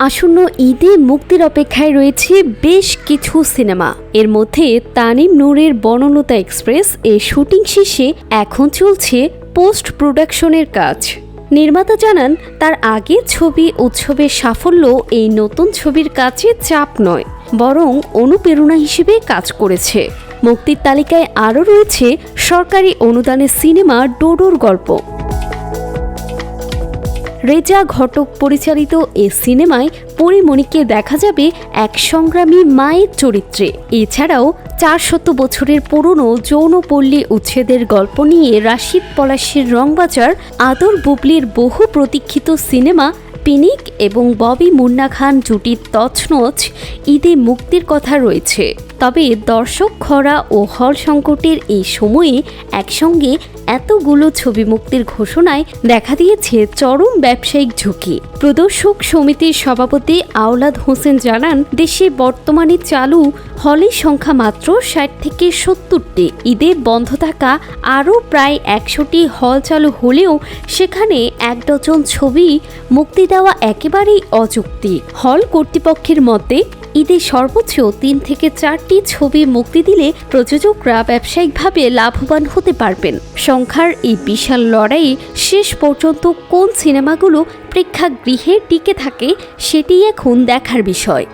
আসন্ন ঈদে মুক্তির অপেক্ষায় রয়েছে বেশ কিছু সিনেমা। এর মধ্যে তানিম নূরের বনলতা এক্সপ্রেস এর শুটিং শেষে এখন চলছে পোস্ট প্রোডাকশনের কাজ। নির্মাতা জানান, তার আগে ছবি উৎসবের সাফল্য এই নতুন ছবির কাছে চাপ নয়, বরং অনুপ্রেরণা হিসেবে কাজ করেছে। মুক্তির তালিকায় আরও রয়েছে সরকারি অনুদানের সিনেমা ডোডোর গল্প। রেজা ঘটক পরিচালিত এ সিনেমায় পরিমণিকে দেখা যাবে এক সংগ্রামী মায়ের চরিত্রে। এছাড়াও 400 বছরের পুরনো যৌনপল্লী উচ্ছেদের গল্প নিয়ে রাশিদ পলাশের রংবাজার, আদর বুবলির বহু প্রতীক্ষিত সিনেমা পিনিক এবং ববি মুন্না খান জুটির তছনছ ঈদে মুক্তির কথা রয়েছে। তবে দর্শক খরা ও হল সংকটের এই সময়ে একসঙ্গে এতগুলো ছবি মুক্তির ঘোষণায় দেখা দিয়েছে চরম ব্যবসায়িক ঝুঁকি। প্রদর্শক সমিতির সভাপতি আওলাদ হোসেন জানান, দেশে বর্তমানে চালু হলের সংখ্যা মাত্র 60 থেকে 70টি। ঈদে বন্ধ থাকা আরও প্রায় 100টি হল চালু হলেও সেখানে 1 ডজন ছবি মুক্তি দেওয়া একেবারেই অযৌক্তিক। হল কর্তৃপক্ষের মতে ঈদে সর্বোচ্চ 3 থেকে 4টি ছবি মুক্তি দিলে প্রযোজকরা ব্যবসায়িকভাবে লাভবান হতে পারবেন। সংখ্যার এই বিশাল লড়াইয়ে শেষ পর্যন্ত কোন সিনেমাগুলো প্রেক্ষাগৃহে টিকে থাকে সেটি এখন দেখার বিষয়।